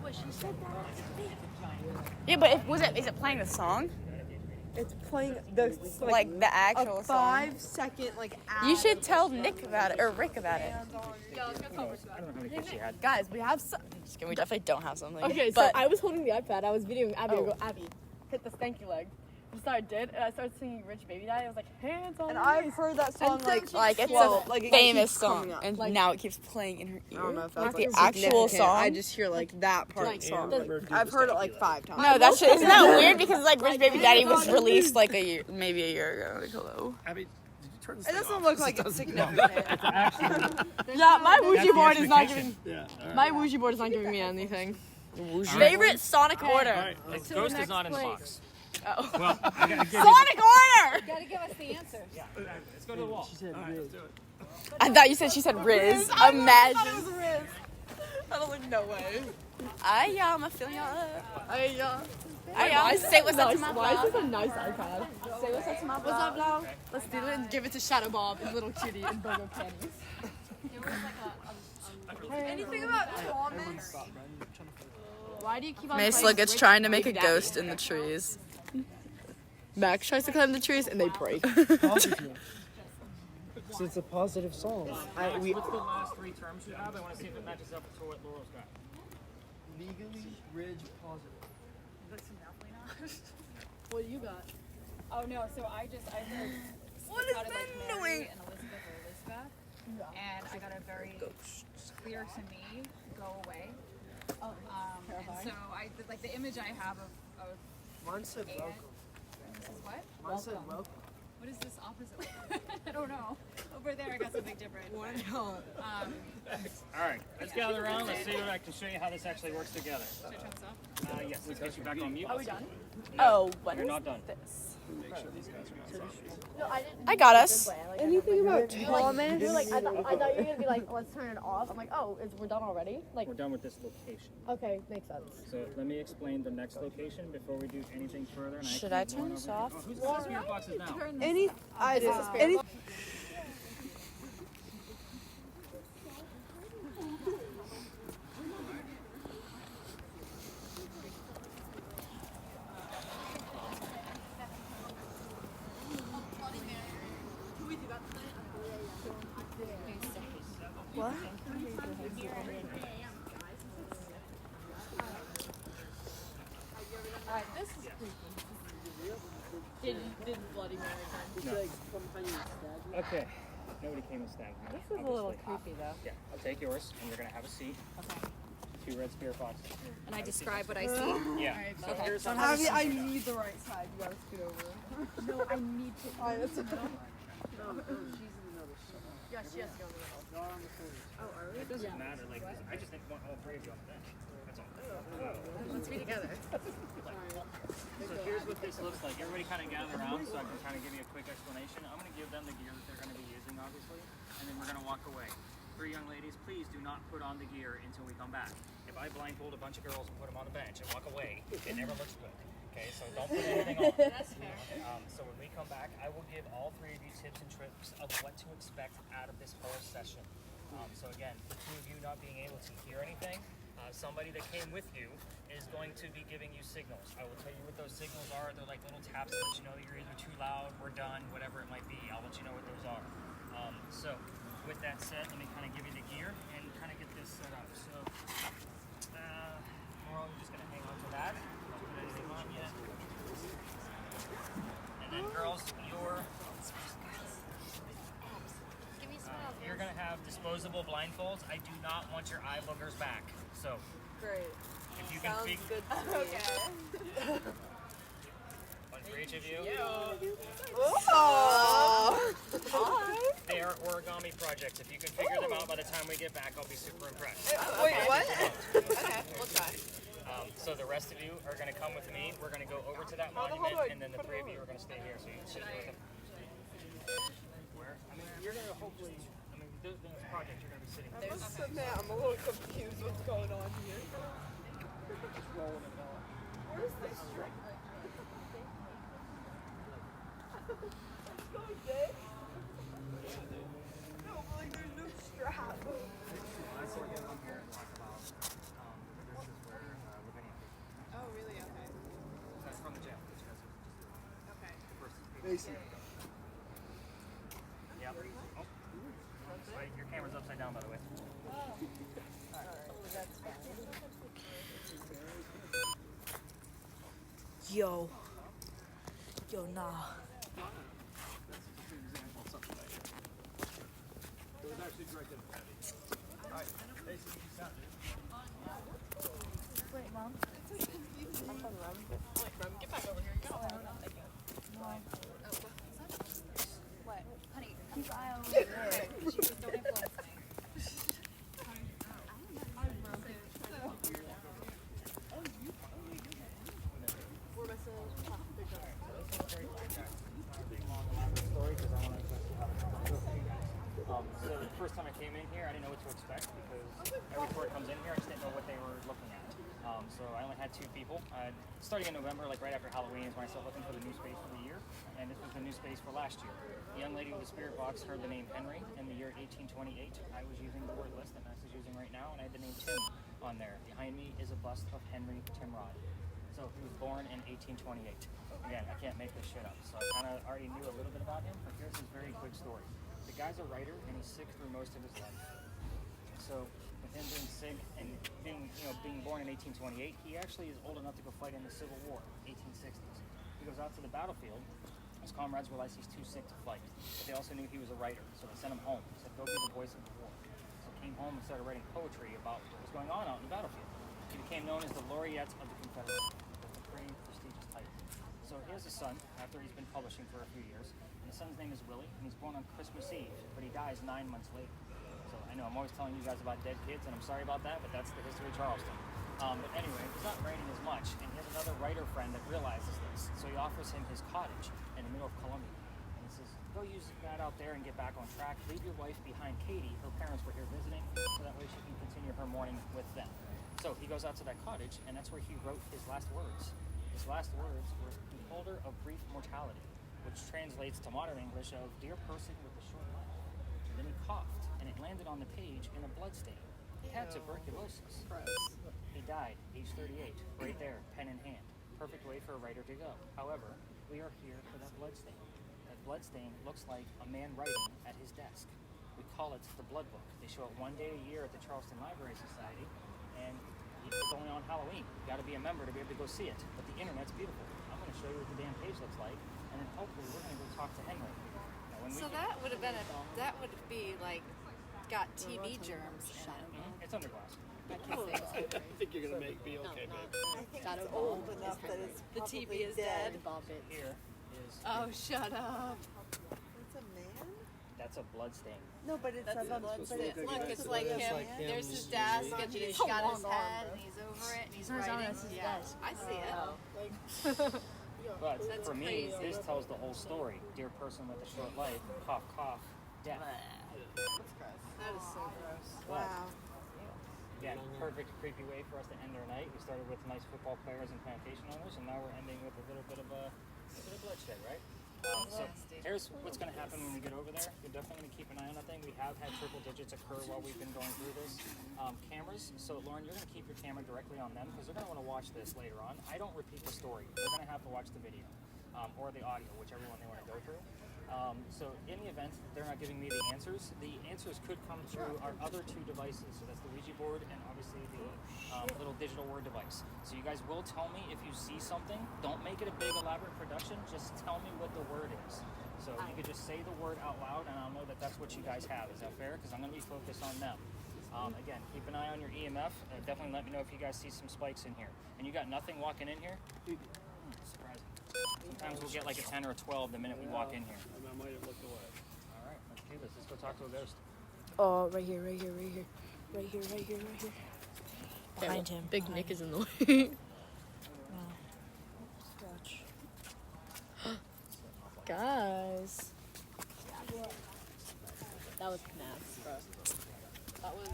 Yeah, but is it playing the song? It's playing the Like the actual song? 5-second You should tell Nick about it or Rick about it. I don't know how many kids she had. Guys, we have some. Just kidding, we definitely don't have something. Okay, so I was holding the iPad. I was videoing Abby. I go, Abby, hit the stanky leg. So I did, and I started singing Rich Baby Daddy. I was like, hands on And your I've knees. heard that song Like it's well, a like, it famous keeps coming song, up. and Like- now it keeps playing in her ear. I don't know if Not that's the like, actual significant. I song. just hear like that part Like, song. the- I've heard it like 5 times. No, that's isn't that weird? Because like Rich Baby Daddy was released like maybe a year ago. Like, hello. Abby, did you turn this It thing doesn't off? look like it's significant. Yeah, my Ouija board is not giving. Yeah. All right. My Ouija board is not giving me anything. Favorite Sonic order. All right, the ghost is not in the box. Oh. Well, I gotta give Sonic order. Gotta give us the answers. you. Let's go to the wall. I thought you said she said Riz. Imagine. I don't like no way. I'm feeling y'all Why say what's up to my Why is vlog. this a nice iPad? Say what's up to my vlog. What's up, Lau? Let's do it and give it to Shadow Bob and Little Kitty and Bogo Panties. Anything about Thomas? Why do you keep on Mace, playing look, it's Rick trying to make a Big Daddy? ghost in the trees. Max tries to climb the trees and they break. Positive. So it's a positive song. What's the last 3 terms you have? I want to see if it matches up to what Laurel's got. Legally, Ridge, positive. What do you got? Oh no, so I heard What is sounded like that Mary doing? and Elizabeth, and I got a very clear to me go away. And so I like the image I have of Mine said Anne. welcome. This is what? Mine said welcome. What is this opposite? I don't know. Over there I got something different. All right, let's gather around. Let's see if I can show you how this actually works together. Should I turn this off? Yes, let's get you back on mute. Are we done? Oh, what You're is not done. this? No, I didn't. I got us. Anything about Thomas? You're like, I thought you were gonna be like, let's turn it off. I'm like, oh, we're done already? Like, We're done with this location. okay, makes sense. So let me explain the next location before we do anything further. And Should I turn this off? Who's the spirit boxes now? Any? I did. Any? What? Alright, this is creepy. Did Bloody Mary come? No. Like, from how you stabbed me. Okay. Nobody came and stabbed me. This is a little creepy though. Yeah, I'll take yours, and you're gonna have a seat. Okay. 2 red spirit boxes. And I describe what I see. Yeah. So here's how I need the right side. You gotta scoot over. No, I need to. Alright, that's No, she's in another song. Yeah, she has to go in the middle. Y'all are on the corner. It doesn't matter. Like, I just didn't want all 3 of you on the bench. That's all. Let's be together. So here's what this looks like. Everybody kind of gather around so I can kind of give you a quick explanation. I'm going to give them the gear that they're going to be using, obviously, and then we're going to walk away. 3 young ladies, please do not put on the gear until we come back. If I blindfold a bunch of girls and put them on the bench and walk away, it never looks good. Okay, so don't put anything on. That's fair. So when we come back, I will give all 3 of you tips and tricks of what to expect out of this whole session. So again, the 2 of you not being able to hear anything, somebody that came with you is going to be giving you signals. I will tell you what those signals are. They're like little taps that let you know that you're either too loud, we're done, whatever it might be. I'll let you know what those are. So with that said, let me kind of give you the gear and kind of get this set up. So Laurel, you're just going to hang on to that. Don't put anything on yet. And then girls, you're going to have disposable blindfolds. I do not want your eye boogers back. So great. if you can Sounds good to me. Okay. One for each of you. Oh. They are origami projects. If you can figure them out by the time we get back, I'll be super impressed. Wait, what? Okay, we'll try. So the rest of you are going to come with me. We're going to go over to that monument, and then the 3 of you are going to stay here. So you can sit here. Where? I mean, you're going to hopefully. I mean, this project, you're going to be sitting. I must admit, I'm a little confused what's going on here. What is this string? Let's go, Jay. No, but like there's no strap. Oh, really? Okay. That's from the jail. Okay. Mason. Yep. Oh. Wait, your camera's upside down, by the way. Yo, nah. Wait, Mom. Get back over here. You got What? Honey, Keep eye over there. don't influence me. So the first time I came in here, I didn't know what to to expect because every tour comes in here, I just didn't know what they were looking at. So I only had 2 people. Starting in November, like right after Halloween, is when I started looking for the new space for the year, and this was the new space for last year. The young lady with the spirit box heard the name Henry in the year 1828. I was using the word list that Max is using right now, and I had the name Tim on there. Behind me is a bust of Henry Timrod. So he was born in 1828. Again, I can't make this shit up. So I kind of already knew a little bit about him, but here's his very quick story. The guy's a writer, and he's sick through most of his life. So with him being sick and being born in 1828, he actually is old enough to go fight in the Civil War, 1860s. He goes out to the battlefield. His comrades realized he's too sick to fight, but they also knew he was a writer, so they sent him home. They said, go be the voice of the war. So he came home and started writing poetry about what was going on out in the battlefield. He became known as the Laureate of the Confederacy. That's a pretty prestigious title. So he has a son after he's been publishing for a few years, and the son's name is Willie, and he's born on Christmas Eve, but he dies 9 months later. So I know I'm always telling you guys about dead kids, and I'm sorry about that, but that's the history of Charleston. But anyway, he's not writing as much, and he has another writer friend that realizes this. So he offers him his cottage in the middle of Columbia. And he says, go use that out there and get back on track. Leave your wife behind, Katie. Her parents were here visiting, so that way she can continue her morning with them. So he goes out to that cottage, and that's where he wrote his last words. His last words were, beholder of brief mortality, which translates to modern English of dear person with a short life. And then he coughed, and it landed on the page in a bloodstain. He had tuberculosis. He died, age 38, right there, pen in hand. Perfect way for a writer to go. However, we are here for that bloodstain. That bloodstain looks like a man writing at his desk. We call it the Blood Book. They show it 1 day a year at the Charleston Library Society, and it's only on Halloween. You got to be a member to be able to go see it. But the internet's beautiful. I'm going to show you what the damn page looks like, and then hopefully we're going to go talk to Henry. Now, when So that would have been that would be like got TV germs in it. It's under glass. I think you're gonna be okay, babe. I think it's old enough that it's The TV is dead. Here is. Oh, shut up. That's a man? That's a blood stain. No, but it's That's a a blood but stain. it's Look, it's a like blood him. stain. There's his desk, and he's got his head, and he's over it, and he's writing. Yeah, I see it. But That's for me, crazy. this tells the whole story. Dear person with a short life, cough, cough, death. That is so gross. Wow. Again, perfect creepy way for us to end our night. We started with nice football players and plantation owners, and now we're ending with a little bit of bloodshed, right? So here's what's going to happen when we get over there. You're definitely going to keep an eye on that thing. We have had triple digits occur while we've been going through this. Cameras. So Lauren, you're going to keep your camera directly on them because they're going to want to watch this later on. I don't repeat the story. They're going to have to watch the video or the audio, whichever one they want to go through. So in the event they're not giving me the answers could come through our other 2 devices. So that's the Ouija board and obviously the little digital word device. So you guys will tell me if you see something. Don't make it a big elaborate production. Just tell me what the word is. So you could just say the word out loud and I'll know that that's what you guys have. Is that fair? Because I'm going to be focused on them. Again, keep an eye on your EMF. Definitely let me know if you guys see some spikes in here. And you got nothing walking in here? Surprising. Sometimes we'll get like a 10 or a 12 the minute we walk in here. I might have looked away. All right, let's do this. Let's go talk to a ghost. Oh, right here. Behind him. Big Nick is in the way. Watch. Guys. That was nuts, bro. That was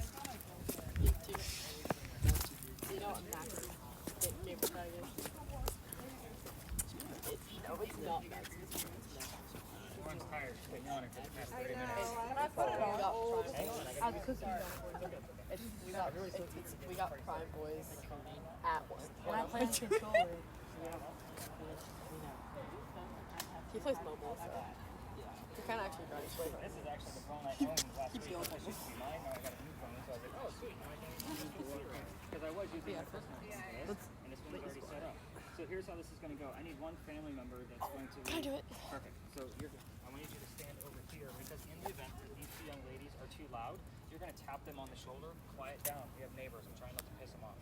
you too. You know what Max favorite tag is? No, it's not Max. Lauren's tired. She's been yawning for the past 30 minutes. Hang on, I got we got Prime Boys at one. When I play on controller. He plays mobile, so he kind of actually drives. This is actually the phone I owned last week. This used to be mine. Now I got a new phone, so I was like, oh, sweet. Now I can use the computer. Because I was using my personal phone. And this one's already set up. So here's how this is going to go. I need one family member that's going to... Can I do it? Perfect. So I want you to stand over here because in the event that these 2 young ladies are too loud, you're going to tap them on the shoulder. Quiet down. We have neighbors. I'm trying not to piss them off.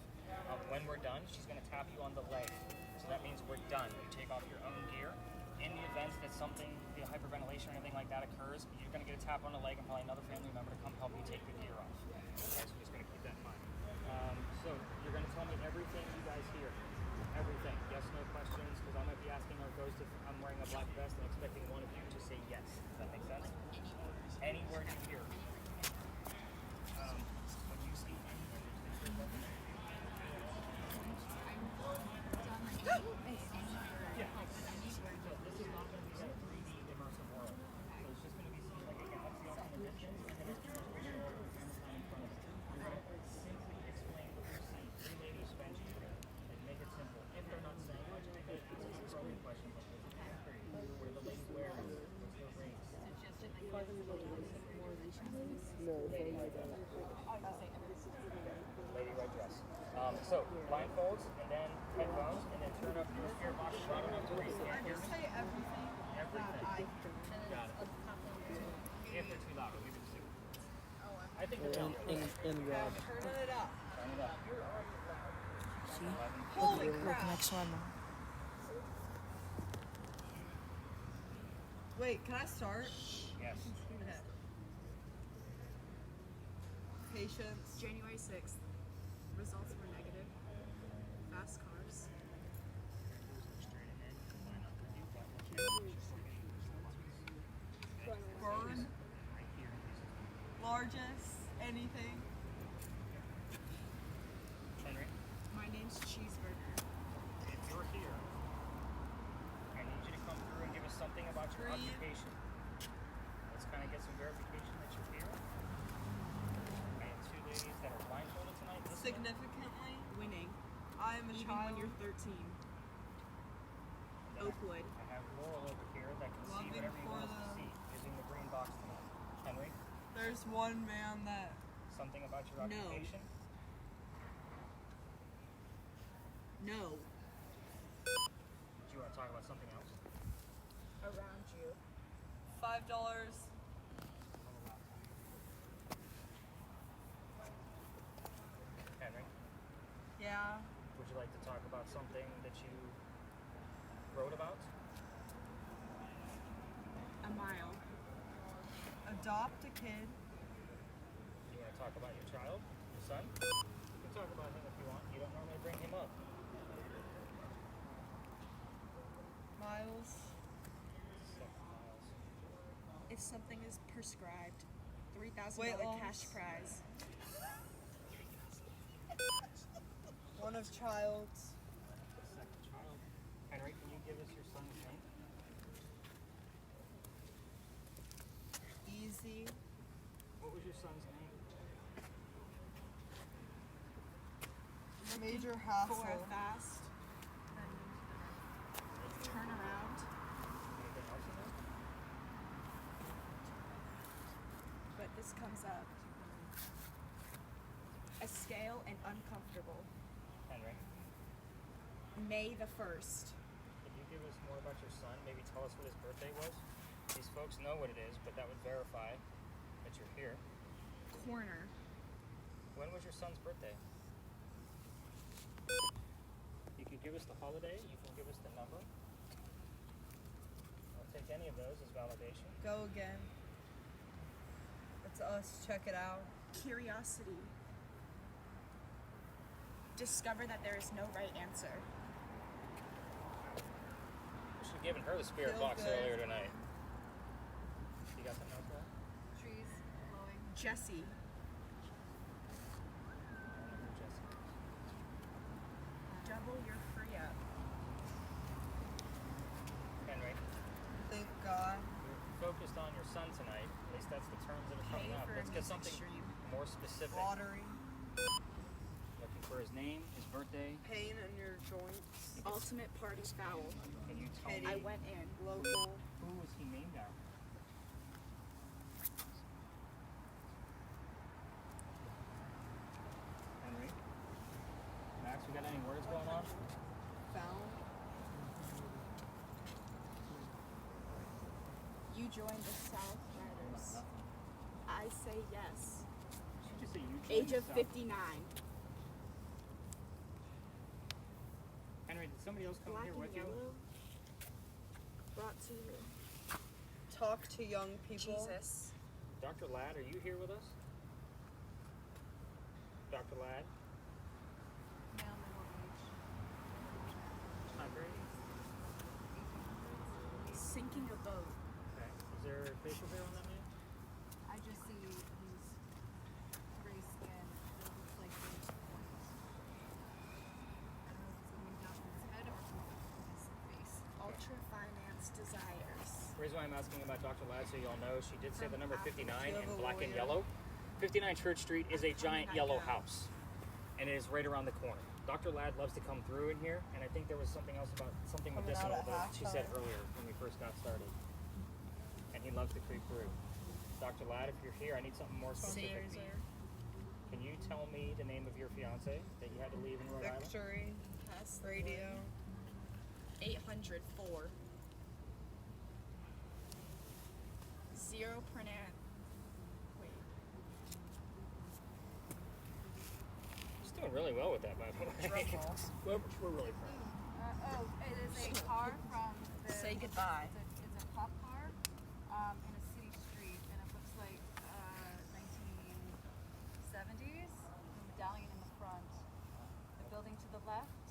When we're done, she's going to tap you on the leg. So that means we're done. You take off your own gear. In the event that something, the hyperventilation or anything like that occurs, you're going to get a tap on the leg and probably another family member to come help you take the gear off. Okay, so just going to keep that in mind. So you're going to tell me everything you guys hear. Everything. Yes, no questions, because I might be asking our ghost if I'm wearing a black vest and expecting one of you to say yes. Does that make sense? Any word you hear. So blindfolds and then headphones and then turn up your spirit box loud enough to where you can't hear me. Say everything. Everything. I Got it. If they're too loud, I'll give it to you. I think they're And, down. and Rob. turn it up. Turn it up. See? Holy Look, crap. next one. Wait, can I start? Yes. Patience. January 6th. Results were negative. Fast cars. Burn. Largest. Anything. Henry, My name's Cheeseburger. if you're here, I need you to come through and give us something about your Breathe. occupation. Let's kind of get some verification that you're here. I have two ladies that are blindfolded tonight. listening. Significantly. Winning. I am a Even child. when you're 13. Then Oakwood. I have Laurel over here that can see Loving whatever you for want us to the- see using the green box tonight. Henry, There's one man that something about your No. occupation. No. Do you want to talk about something else? Around you. $5. Henry, Yeah. would you like to talk about something that you wrote about? A mile. Adopt a kid. Do you want to talk about your child, your son? You can talk about him if you want. You don't normally bring him up. Miles. 7 miles. If something is prescribed, Weight $3,000 loss. cash prize. One of child's. Second child. Henry, can you give us your son's name? Easy. What was your son's name? Major For a hassle. fast turnaround. Anything else in there? But this comes up. A scale and uncomfortable. Henry, May the 1st. can you give us more about your son? Maybe tell us what his birthday was? These folks know what it is, but that would verify that you're here. Corner. When was your son's birthday? You can give us the holiday, you can give us the number. I'll take any of those as validation. Go again. It's us. Check it out. Curiosity. Discover that there is no right answer. We should have given her the spirit Feel box good. earlier tonight. You got something else for her? Trees blowing. Jesse. Jesse. Double your free up. Henry, Thank God. we're focused on your son tonight. At least that's the terms that are Pay coming up. for a Let's get music something stream. more specific. Lottery. Looking for his name, his birthday. Pain in your joints. Ultimate party foul. Can you tell Katie. me I went in. Local. who was he named after? Henry? Max, we got any words going on? Found. You joined the South Riders. I say yes. Did you just say you Age joined of South? 59. Henry, did somebody else come Black here and with you? yellow. Brought to you. Talk to young people. Jesus. Dr. Ladd, are you here with us? Dr. Ladd? Male middle age. Not great. Sinking a boat. Okay. Is there facial hair on that man? I just see he's gray skin. It looks like there's points. I don't know if it's coming down from his head or from his face. Ultra finance desires. The reason why I'm asking about Dr. Ladd, so y'all know, she did say the number 59 Do you have in a black and lawyer? yellow. 59 Church Street is a giant back yellow out. house, and it is right around the corner. Dr. Ladd loves to come through in here, and I think there was something else about something Coming out medicinal at that she said halftime. earlier when we first got started. And he loves to creep through. Dr. Ladd, if you're here, I need something more specific. Caesar. Can you tell me the name of your fiance that you had to leave in Rhode Island? Victory. Radio. 804. 0 printed. Wait. She's doing really well with that, by the way. We're really proud. It is a car from the. Say goodbye. It's a cop car in a city street, and it looks like 1970s. The medallion in the front. The building to the left.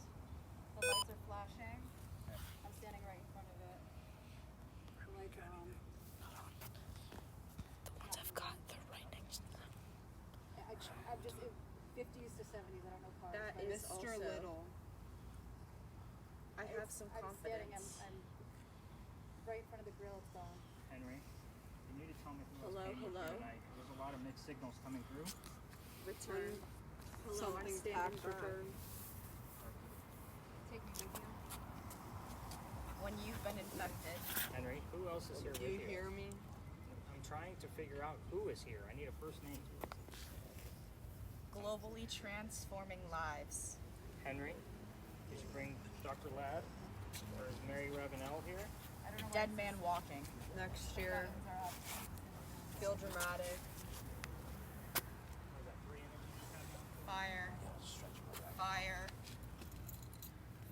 The lights are flashing. I'm standing right in front of it. The lights are on. The ones I've got, they're right next to them. I'm just 50s to 70s. I don't know cars. That but is Mr. also- Little. I have some I'm standing. confidence. I'm right in front of the grill. It's gone. Henry, you need to tell me who Hello, else came with hello. you tonight. There's a lot of mixed signals coming through. Return. Something standing tax by. return. Take me with you. When you've been infected. Henry, who else is here Do with you hear me? I'm trying to figure out who is here. I need a first name. Globally transforming lives. Henry, did you bring Dr. Ladd? Or is Mary Ravenel here? I don't know. Dead man walking. Next year. Buttons are up. Feel dramatic. What is that, 3 images you have now? Fire. Fire.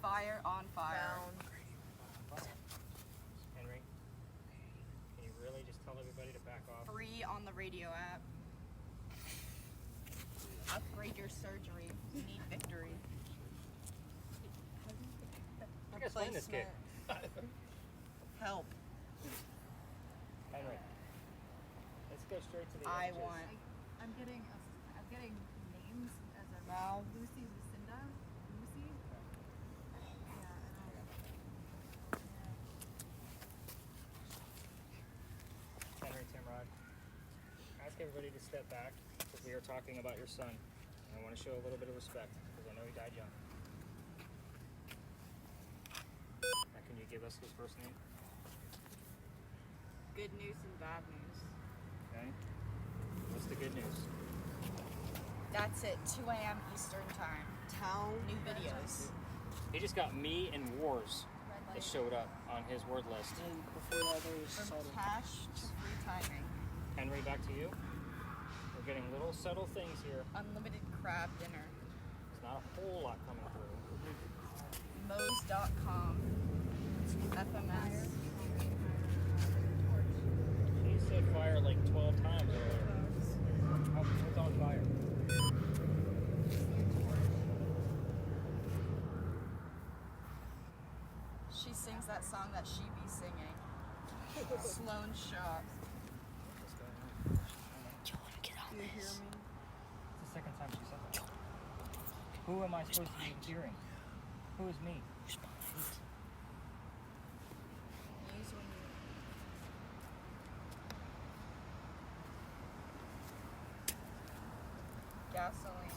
Fire on fire. Henry, can you really just tell everybody to back off? Free on the radio app. Upgrade your surgery. You need victory. You guys win this game. Help. Henry, let's go straight to the I images. want. I'm getting names as a Wow. Lucy, Lucinda, Lucy. Yeah, Henry Timrod, ask everybody to step back because we are talking about your son. And I want to show a little bit of respect because I know he died young. Now, can you give us his first name? Good news and bad news. Okay. What's the good news? That's it. 2 a.m. Eastern time. Town. New videos. He just got me and Wars red that light. showed up on his word list. And before that, there was From subtle. cash to free timing. Henry, back to you. We're getting little subtle things here. Unlimited crab dinner. There's not a whole lot coming through. Moe's.com. FMS. He said fire like 12 times earlier. Oh, what's on fire? She sings that song that she be singing. Sloan Shop. What's going on? Get on Do you hear this. me? It's the second time she said that. Who am I supposed to be hearing? Who is me? Use when you. Gasoline.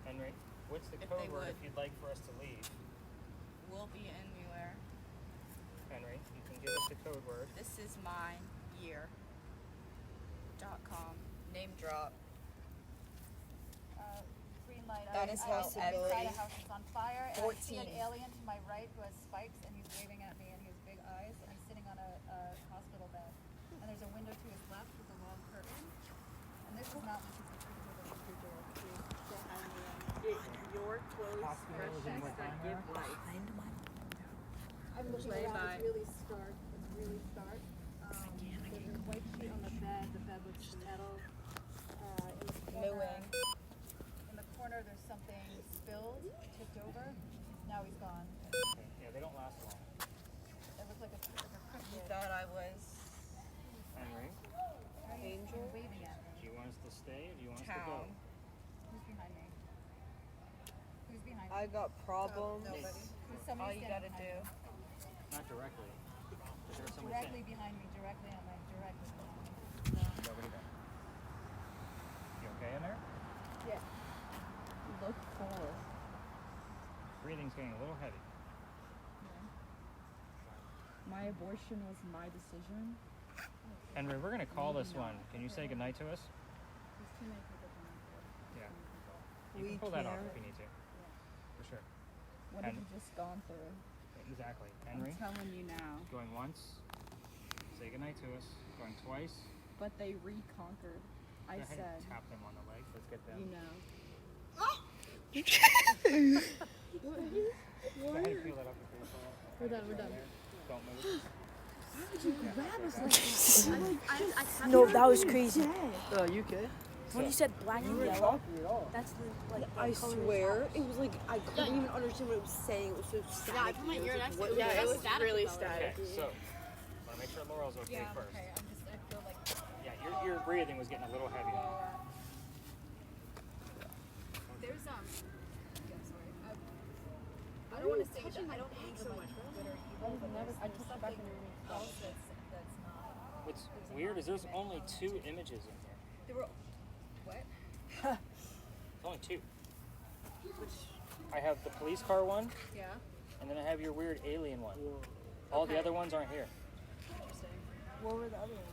Henry, what's the If code they word would. if you'd like for us to leave? Will be anywhere. Henry, you can give us the code word. This is my year. .com. Name drop. Green light. That is how inside every a house is on fire. And I see 14. an alien to my right who has spikes and he's waving at me and he has big eyes and he's sitting on a hospital bed. And there's a window to his left with a long curtain. And this is not Mrs. Refrigerator. She's behind me. Your clothes Hospital is in what time there? Behind my. I'm looking Play around. by. It's really stark. It's really stark. There's a white sheet on the bed. The bed looks metal. In the corner, Mooing. in the corner, there's something spilled, tipped over. Now he's gone. Okay. Yeah, they don't last long. It looked like a You cricket. thought I was Henry, Angel. Waving at me. do you want us to stay or do you want us to go? town. Who's behind me? Who's behind me? I got problems. Nobody. Who's somebody All you standing gotta behind do. me? Not directly. But there's somebody Directly saying. behind me. Directly on my directly behind me. Nobody there. You okay in there? Yeah. Look forward. Breathing's getting a little heavy. My abortion was my decision. Henry, we're gonna call this one. Can you say goodnight to us? Yeah. You can pull that off if you need to. For sure. What have you just gone through? Exactly. Henry. I'm telling you now. Going once. Say goodnight to us. Going twice. But they reconquered. I Go ahead said, and tap them on the legs. Let's get them. you know. Go ahead and feel that up with your soul. We're done. Don't move. No, that was crazy. You okay? When you said black and yellow, that's like I swear, it was like I couldn't even understand what it was saying. It was so static. Yeah, it was really static. Okay, so want to make sure Laurel's okay first. Okay, I feel like Yeah, your breathing was getting a little heavy. There's yeah, sorry. I don't want to say that. I don't think so much good or evil, but there's something else that's not. What's weird is there's only 2 images in here. There were what? Only 2. I have the police car one, Yeah. and then I have your weird alien one. All the other ones aren't here. Interesting. what were the other ones?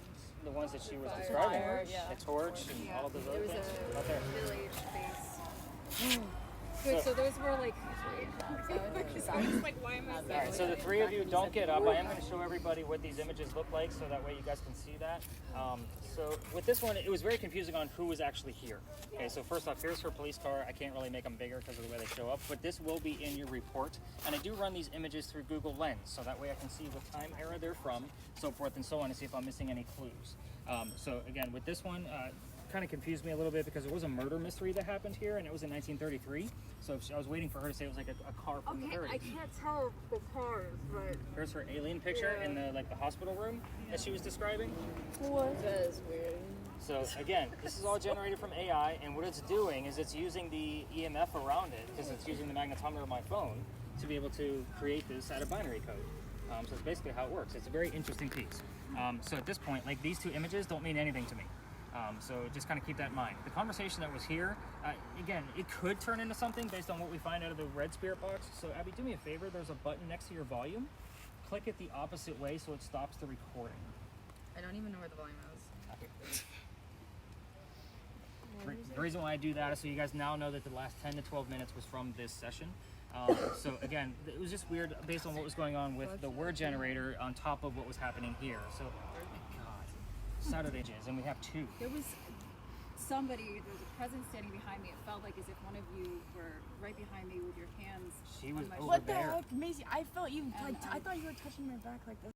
The ones that she was describing. yeah. The torch and all of those other There was things. a Not there. village base. So- So those were like. Alright, so the 3 of you don't get up. I am going to show everybody what these images look like so that way you guys can see that. So with this one, it was very confusing on who was actually here. Okay, so first off, here's her police car. I can't really make them bigger because of the way they show up, but this will be in your report. And I do run these images through Google Lens, so that way I can see what time era they're from, so forth and so on, to see if I'm missing any clues. So again, with this one, kind of confused me a little bit because it was a murder mystery that happened here, and it was in 1933. So I was waiting for her to say it was like a car from the 30s. I can't tell the cars, but Here's her alien picture in the the hospital room that she was describing. That is weird. So again, this is all generated from AI, and what it's doing is it's using the EMF around it, because it's using the magnetometer of my phone to be able to create this out of binary code. So it's basically how it works. It's a very interesting piece. So at this point, like these 2 images don't mean anything to me. So just kind of keep that in mind. The conversation that was here, again, it could turn into something based on what we find out of the red spirit box. So Abby, do me a favor. There's a button next to your volume. Click it the opposite way so it stops the recording. I don't even know where the volume is. The reason why I do that is so you guys now know that the last 10 to 12 minutes was from this session. So again, it was just weird based on what was going on with the word generator on top of what was happening here. So, Saturday is, and we have 2. There was somebody, there was a presence standing behind me. It felt like as if one of you were right behind me with your hands. She was on my over shoulder. there. Maisie? I felt you. I thought you were touching my back like this.